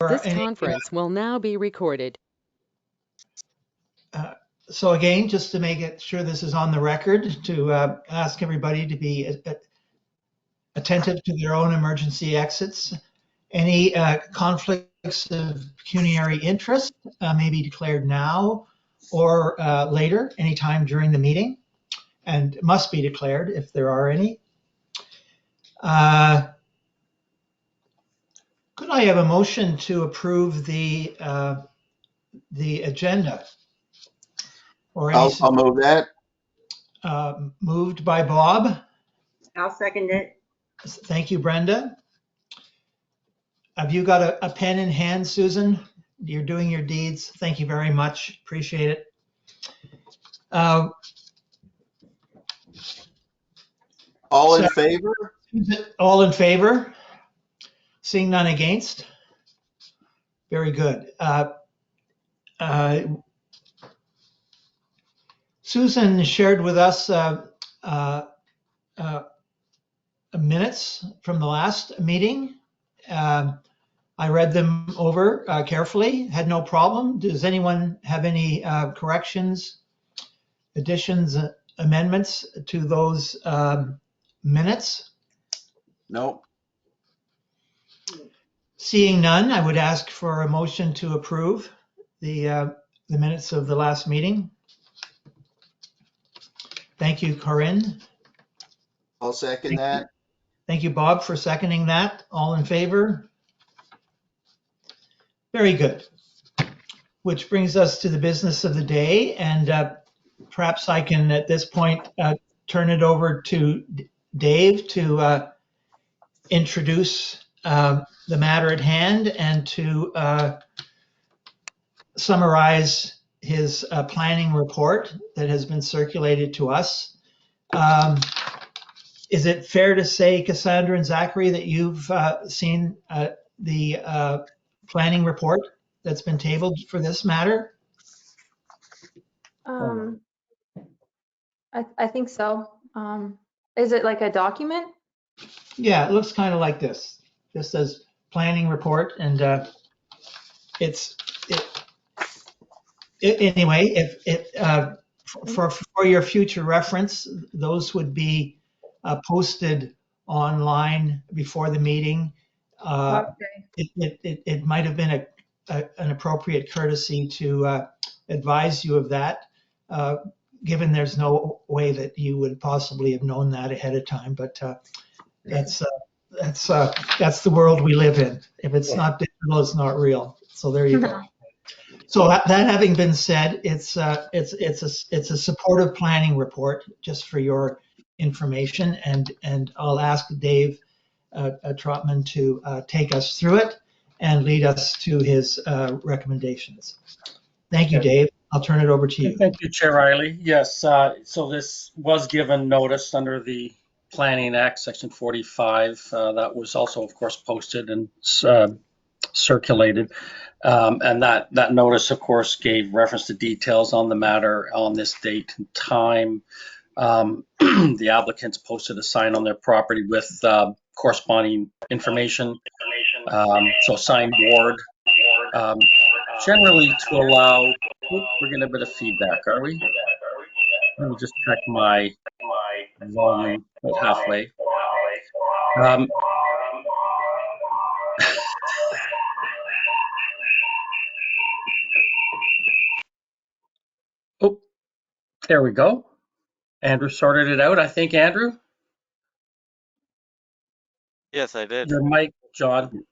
This any, conference will now be recorded. so again, just to make it sure this is on the record, to ask everybody to be attentive to their own emergency exits. Any conflicts of pecuniary interest may be declared now or later, anytime during the meeting, and must be declared if there are any. Could I have a motion to approve the agenda? Or any I'll move that. Moved by Bob. I'll second it. Thank you, Brenda. Have you got a pen in hand, Susan? You're doing your deeds. Thank you very much. Appreciate it. All in favor? All in favor? Seeing none against? Very good. Susan shared with us minutes from the last meeting. I read them over carefully, had no problem. Does anyone have any corrections, additions, amendments to those minutes? No. Seeing none, I would ask for a motion to approve the minutes of the last meeting. Thank you, Corinne. I'll second that. Thank you, Bob, for seconding that. All in favor? Very good. Which brings us to the business of the day. And perhaps I can, at this point, turn it over to Dave to introduce the matter at hand and to summarize his planning report that has been circulated to us. Is it fair to say, Cassandra and Zachary, that you've seen the planning report that's been tabled for this matter? I think so. Is it like a document? Yeah, it looks kind of like this. This says planning report, and anyway, if for your future reference, those would be posted online before the meeting. Okay. It might have been an appropriate courtesy to advise you of that, given there's no way that you would possibly have known that ahead of time. But that's the world we live in. If it's not digital, it's not real. So there you go. So that having been said, it's a supportive planning report, just for your information, and I'll ask Dave Trotman to take us through it and lead us to his recommendations. Thank you, Dave. I'll turn it over to you. Thank you, Chair Riley. Yes, so this was given notice under the Planning Act, Section 45. That was also, of course, posted and circulated. And that notice, of course, gave reference to details on the matter on this date and time. The applicants posted a sign on their property with corresponding information. So a sign board, generally to allow, we're getting a bit of feedback, are we? Let me just check my volume at halfway. Oh, there we go. Andrew sorted it out, I think, Andrew? Yes, I did. Your mic, John.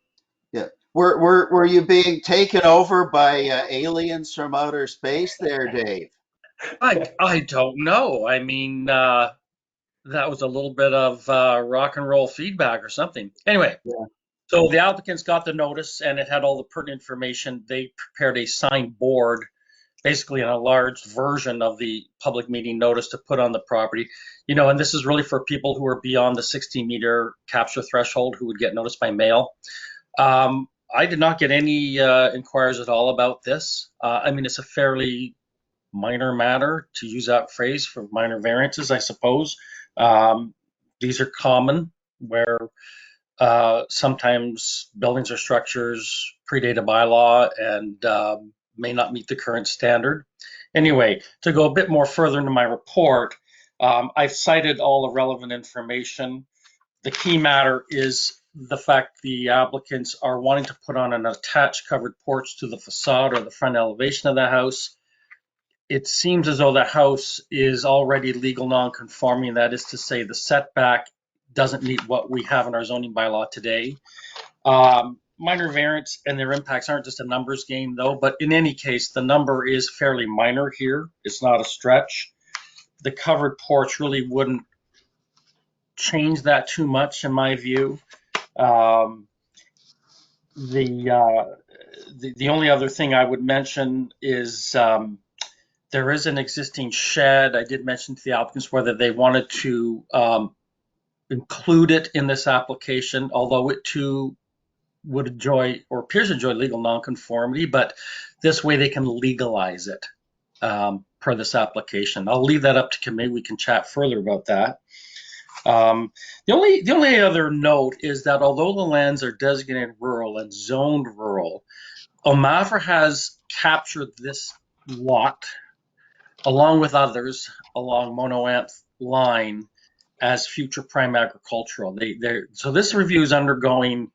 Yeah. Were you being taken over by aliens from outer space there, Dave? I don't know. I mean, that was a little bit of rock and roll feedback or something. Anyway, Yeah. So the applicants got the notice and it had all the pertinent information. They prepared a signed board, basically an enlarged version of the public meeting notice to put on the property. You know, and this is really for people who are beyond the 60-meter capture threshold who would get noticed by mail. I did not get any inquiries at all about this. I mean, it's a fairly minor matter, to use that phrase, for minor variances, I suppose. These are common where Sometimes buildings or structures predate a bylaw and may not meet the current standard. Anyway, to go a bit more further into my report, I've cited all the relevant information. The key matter is the fact the applicants are wanting to put on an attached covered porch to the facade or the front elevation of the house. It seems as though the house is already legal non-conforming. That is to say, the setback doesn't meet what we have in our zoning bylaw today. Minor variants and their impacts aren't just a numbers game, though, but in any case, the number is fairly minor here. It's not a stretch. The covered porch really wouldn't change that too much, in my view. The only other thing I would mention is there is an existing shed. I did mention to the applicants whether they wanted to include it in this application, although it too would enjoy or appears to enjoy legal nonconformity, but this way they can legalize it per this application. I'll leave that up to committee. We can chat further about that. The only other note is that although the lands are designated rural and zoned rural, OMAFR has captured this lot along with others along Monoanth line as future prime agricultural. So this review is undergoing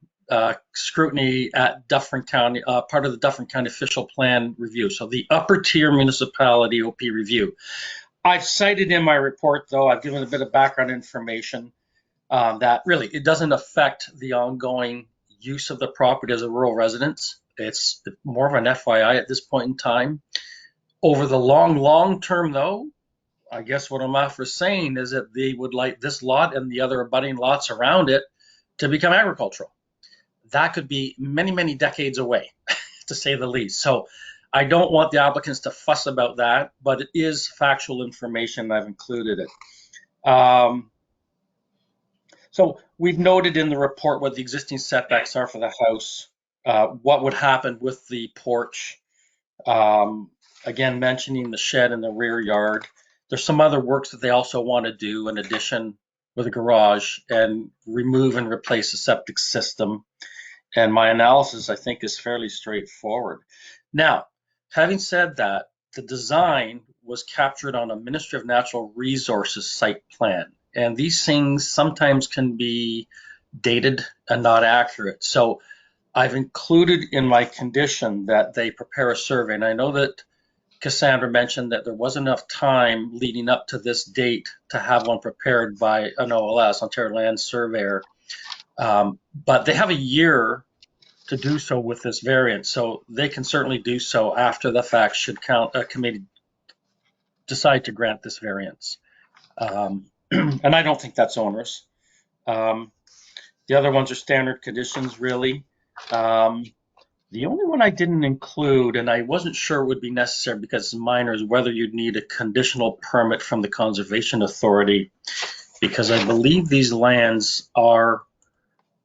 scrutiny at Dufferin County, part of the Dufferin County official plan review. So the upper tier municipality OP review. I've cited in my report, though, I've given a bit of background information that really it doesn't affect the ongoing use of the property as a rural residence. It's more of an FYI at this point in time. Over the long term, though, I guess what OMAFR is saying is that they would like this lot and the other abutting lots around it to become agricultural. That could be many decades away, to say the least. So I don't want the applicants to fuss about that, but it is factual information. I've included it. So we've noted in the report what the existing setbacks are for the house, what would happen with the porch, again, mentioning the shed in the rear yard. There's some other works that they also want to do in addition with a garage and remove and replace the septic system. And my analysis, I think, is fairly straightforward. Now, having said that, the design was captured on a Ministry of Natural Resources site plan. And these things sometimes can be dated and not accurate. So I've included in my condition that they prepare a survey. And I know that Cassandra mentioned that there wasn't enough time leading up to this date to have one prepared by an OLS, Ontario Land Surveyor. But they have a year to do so with this variant, so they can certainly do so after the fact should a committee decide to grant this variance. And I don't think that's onerous. The other ones are standard conditions, really. The only one I didn't include, and I wasn't sure it would be necessary because it's minor, is whether you'd need a conditional permit from the Conservation Authority, because I believe these lands are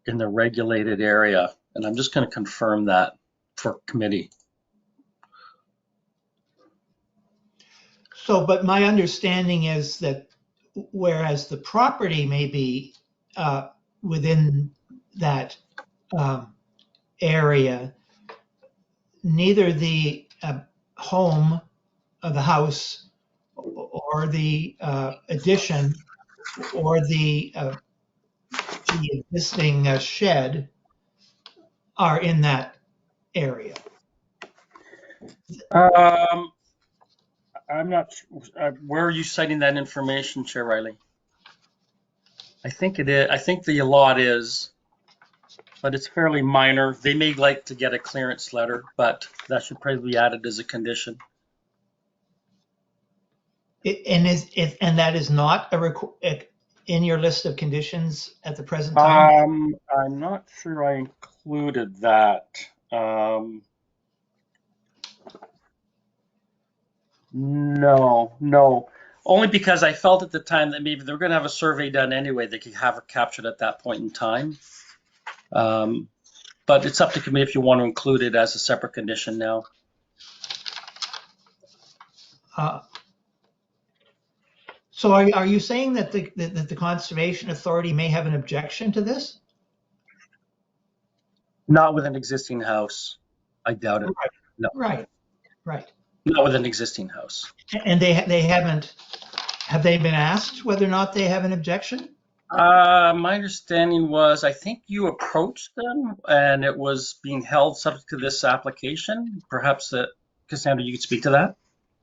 in the regulated area. And I'm just going to confirm that for committee. So, but my understanding is that whereas the property may be within that area, neither the home of the house or the addition or the existing shed are in that area. I'm not sure. Where are you citing that information, Chair Riley? I think it is. I think the lot is, but it's fairly minor. They may like to get a clearance letter, but that should probably be added as a condition. And that is not in your list of conditions at the present time? I'm not sure I included that. No. Only because I felt at the time that maybe they're going to have a survey done anyway. They could have it captured at that point in time. But it's up to committee if you want to include it as a separate condition now. So are you saying that the Conservation Authority may have an objection to this? Not with an existing house. I doubt it. Right. No, Right. not with an existing house. And they haven't, have they been asked whether or not they have an objection? My understanding was, I think you approached them and it was being held subject to this application. Perhaps Cassandra, you could speak to that?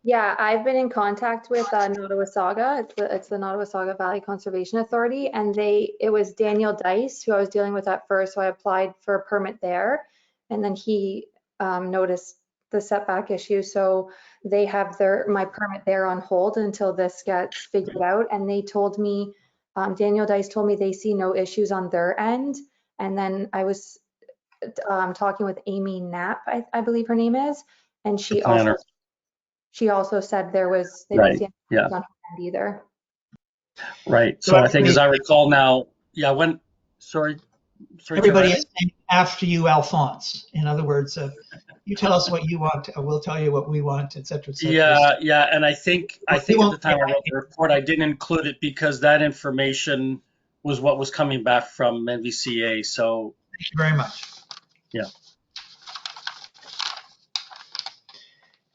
Yeah, I've been in contact with Nottawasaga. It's the Nottawasaga Valley Conservation Authority, and it was Daniel Dice who I was dealing with at first. So I applied for a permit there, and then he noticed the setback issue. So they have my permit there on hold until this gets figured out. And they told me, Daniel Dice told me they see no issues on their end. And then I was talking with Amy Knapp, I believe her name is, and The planner. she also said they Right. didn't see any Yeah. issues on her end either. Right. So I think, as I recall now, yeah, sorry, Everybody Tim. is named after you, Alphonse. In other words, you tell us what you want, we'll tell you what we want, et cetera, et cetera. Yeah, and I think We at the won't time I wrote the report, I didn't include it because that information was what was coming back from NVCA. So Thank you very much. yeah.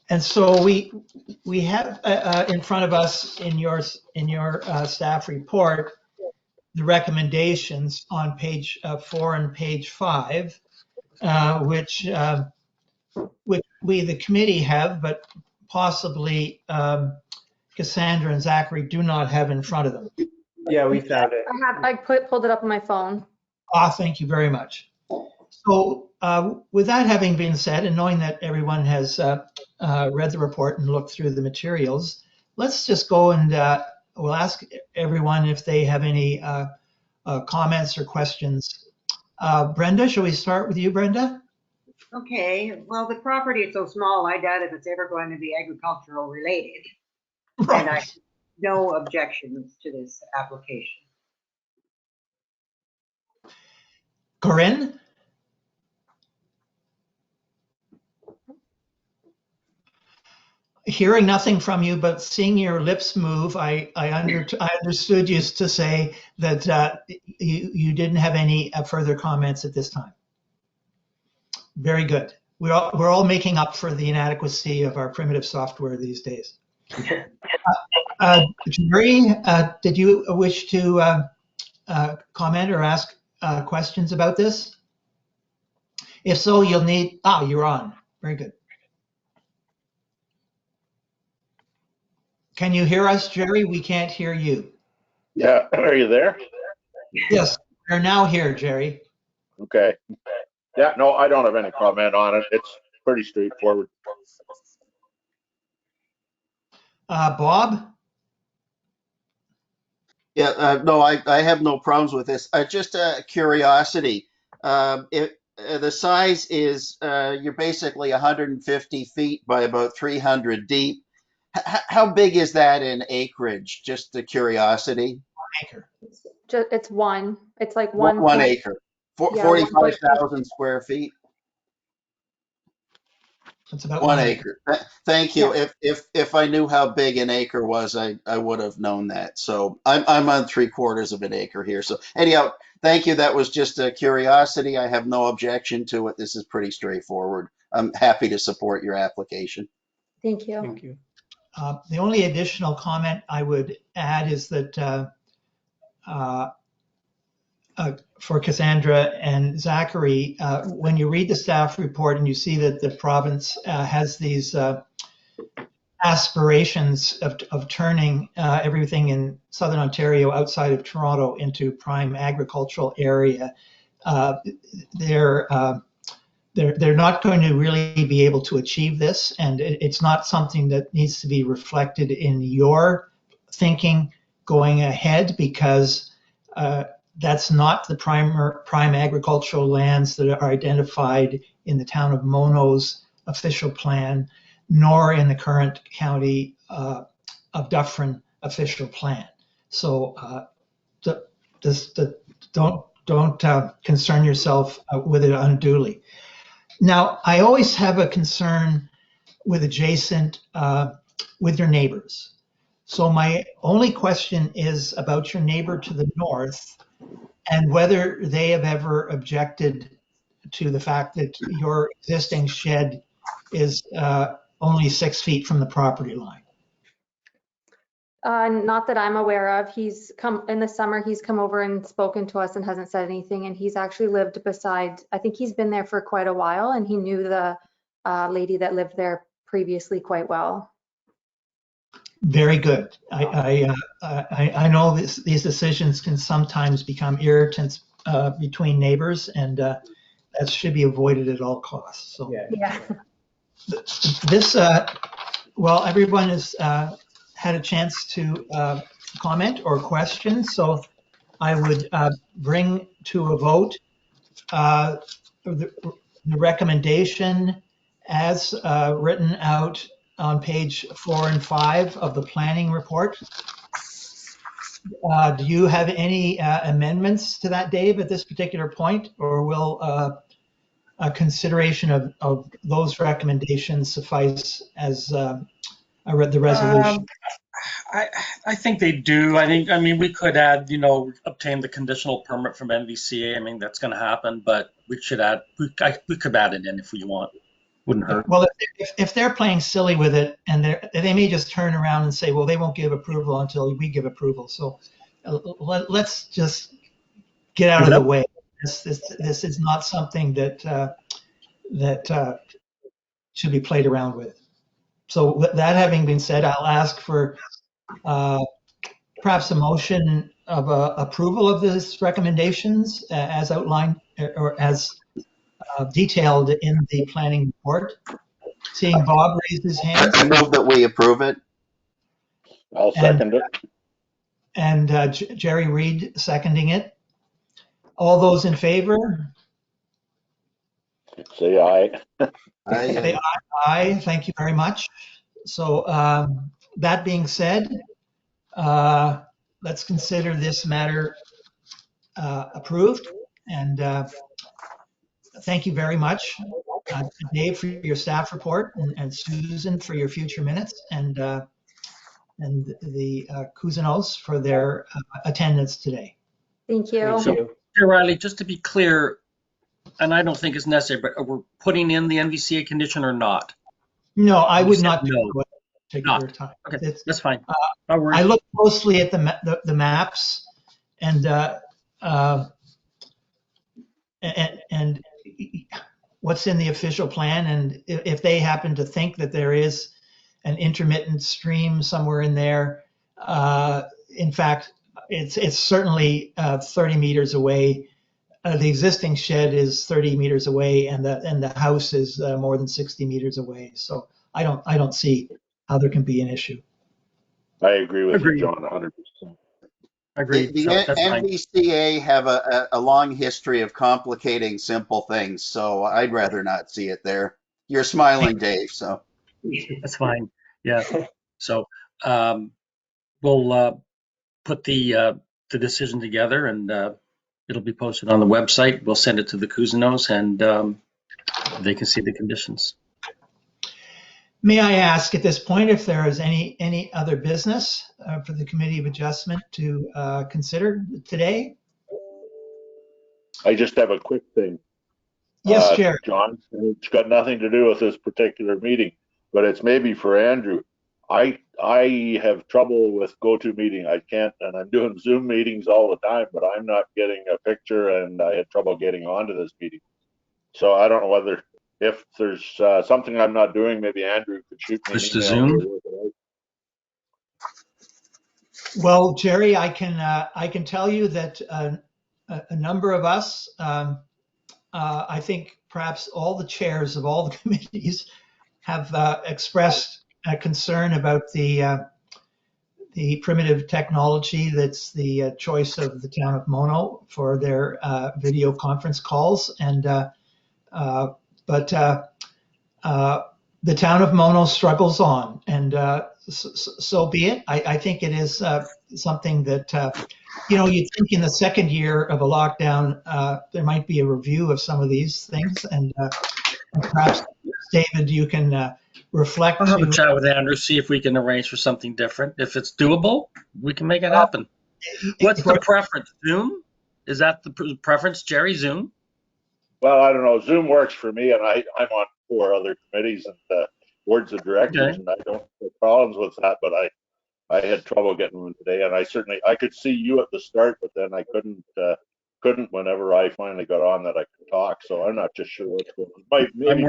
And so we have in front of us in your staff report the recommendations on page 4 and page 5, which we the committee have, but possibly Cassandra and Zachary do not have in front of them. Yeah, we found it. I pulled it up on my phone. Thank you very much. So with that having been said, and knowing that everyone has read the report and looked through the materials, let's just go and we'll ask everyone if they have any comments or questions. Brenda, shall we start with you, Brenda? Okay, well, the property is so small, I doubt if it's ever going to be agricultural related. And I have no objections to this application. Corinne? Hearing nothing from you, but seeing your lips move, I understood you to say that you didn't have any further comments at this time. Very good. We're all making up for the inadequacy of our primitive software these days. Jerry, did you wish to comment or ask questions about this? If so, you'll need, you're on. Very good. Can you hear us, Jerry? We can't hear you. Yeah, are you there? Yes, we're now here, Jerry. Okay. Yeah, no, I don't have any comment on it. It's pretty straightforward. Bob? Yeah, no, I have no problems with this. Just a curiosity. The size is you're basically 150 feet by about 300 deep. How big is that in acreage? Just a curiosity. Acre. It's one. It's like One acre. Yeah, 45,000 square feet. It's about 1 acre. Thank you. Yeah. If I knew how big an acre was, I would have known that. So I'm on 3/4 of an acre here. So anyhow, thank you. That was just a curiosity. I have no objection to it. This is pretty straightforward. I'm happy to support your application. Thank you. Thank you. The only additional comment I would add is that for Cassandra and Zachary, when you read the staff report and you see that the province has these aspirations of turning everything in Southern Ontario outside of Toronto into prime agricultural area, they're not going to really be able to achieve this, and it's not something that needs to be reflected in your thinking going ahead, because that's not the prime agricultural lands that are identified in the town of Mono's official plan, nor in the current county of Dufferin official plan. So don't concern yourself with it unduly. Now, I always have a concern with with your neighbors. So my only question is about your neighbor to the north and whether they have ever objected to the fact that your existing shed is only 6 feet from the property line? Not that I'm aware of. He's come in the summer, he's come over and spoken to us and hasn't said anything. And he's actually lived beside, I think he's been there for quite a while, and he knew the lady that lived there previously quite well. Very good. I know these decisions can sometimes become irritants between neighbors, and that should be avoided at all costs. So Yeah. this, well, everyone has had a chance to comment or question, so I would bring to a vote the recommendation as written out on page 4 and 5 of the planning report. Do you have any amendments to that, Dave, at this particular point, or will a consideration of those recommendations suffice as I read the resolution? I think they do. I mean, we could add, obtain the conditional permit from NVCA. I mean, that's going to happen, but we could add it in if we want. Wouldn't hurt. Well, if they're playing silly with it, and they may just turn around and say, well, they won't give approval until we give approval. So let's just get out of the way. This is not something that should be played around with. So with that having been said, I'll ask for perhaps a motion of approval of this recommendations as outlined or as detailed in the planning report. Seeing Bob raise his hand. I move that we approve it. I'll second it. And Jerry Reed seconding it. All those in favor? Say aye. Say aye. Thank you very much. So that being said, let's consider this matter approved. And thank you very much, Dave, for your staff report, and Susan for your future minutes, and the Cousineaus for their attendance today. Thank you. So, Riley, just to be clear, and I don't think it's necessary, but we're putting in the NVCA condition or not? No, I would not do no. it at a particular time. Okay, that's fine. I looked closely at the maps, and what's in the official plan, and if they happen to think that there is an intermittent stream somewhere in there, in fact, it's certainly 30 meters away. The existing shed is 30 meters away, and the house is more than 60 meters away. So I don't see how there can be an issue. I agree with you, John, 100%. Agreed. The NVCA have a long history of complicating simple things, so I'd rather not see it there. You're smiling, Dave, so. That's fine. Yeah. So we'll put the decision together, and it'll be posted on the website. We'll send it to the Cousineaus, and they can see the conditions. May I ask at this point if there is any other business for the Committee of Adjustment to consider today? I just have a quick thing. Yes, Chair. John, it's got nothing to do with this particular meeting, but it's maybe for Andrew. I have trouble with GoToMeeting. I can't, and I'm doing Zoom meetings all the time, but I'm not getting a picture, and I had trouble getting onto this meeting. So I don't know whether, if there's something I'm not doing, maybe Andrew could shoot me an Switch to email. Zoom? Well, Jerry, I can tell you that a number of us, I think perhaps all the chairs of all the committees have expressed a concern about the primitive technology that's the choice of the town of Mono for their video conference calls. And but the town of Mono struggles on, and so be it. I think it is something that you'd think in the second year of a lockdown there might be a review of some of these things, and perhaps David, you can reflect. I'll have a chat with Andrew, see if we can arrange for something different. If it's doable, we can make it happen. What's the preference? Zoom? Is that the preference, Jerry? Zoom? Well, I don't know. Zoom works for me, and I'm on 4 other committees and boards of directors, Okay. and I don't have problems with that. But I had trouble getting one today, and I could see you at the start, but then I couldn't whenever I finally got on that I could talk. So I'm not just sure what's going on. Maybe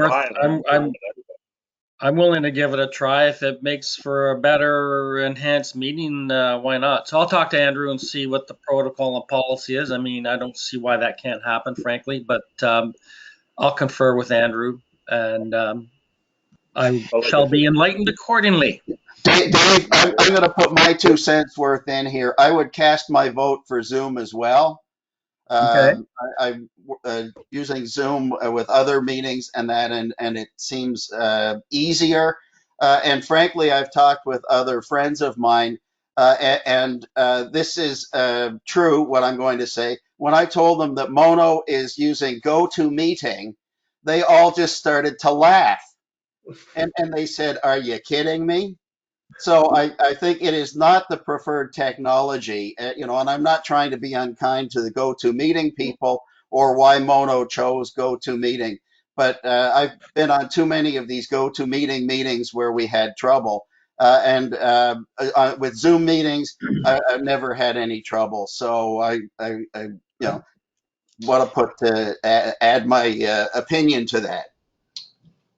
I'm willing to give it a try. If it makes for a better enhanced meeting, why not? So I'll talk to Andrew and see what the protocol and policy is. I mean, I don't see why that can't happen, frankly, but I'll confer with Andrew, and I Well, like I shall be said, enlightened accordingly. Dave, I'm going to put my 2 cents worth in here. I would cast my vote for Zoom as well. Okay. I'm using Zoom with other meetings and that, and it seems easier. And frankly, I've talked with other friends of mine, and this is true, what I'm going to say. When I told them that Mono is using GoToMeeting, they all just started to laugh. And they said, "Are you kidding me?" So I think it is not the preferred technology, and I'm not trying to be unkind to the GoToMeeting people or why Mono chose GoToMeeting, but I've been on too many of these GoToMeeting meetings where we had trouble, and with Zoom meetings, I've never had any trouble. So I want to add my opinion to that.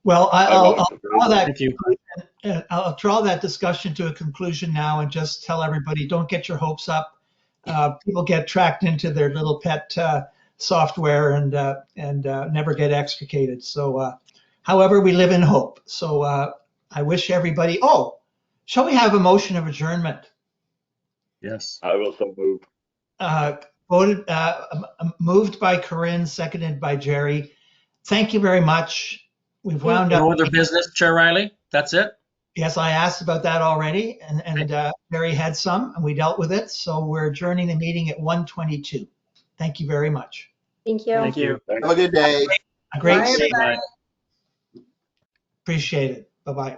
Well, Thank you. I'll draw that discussion to a conclusion now and just tell everybody, don't get your hopes up. People get tracked into their little pet software and never get extricated. So, however, we live in hope. So I wish everybody, shall we have a motion of adjournment? Yes. I will so move. Moved by Corinne, seconded by Jerry. Thank you very much. We've wound up. No other business, Chair Riley? That's it? Yes, I asked about that already, and Jerry had some, and we dealt with it. So we're adjourning the meeting at 1:22. Thank you very much. Thank you. Thank you. Have a good day. A great Bye, day. everybody. Bye. Appreciate it. Bye-bye.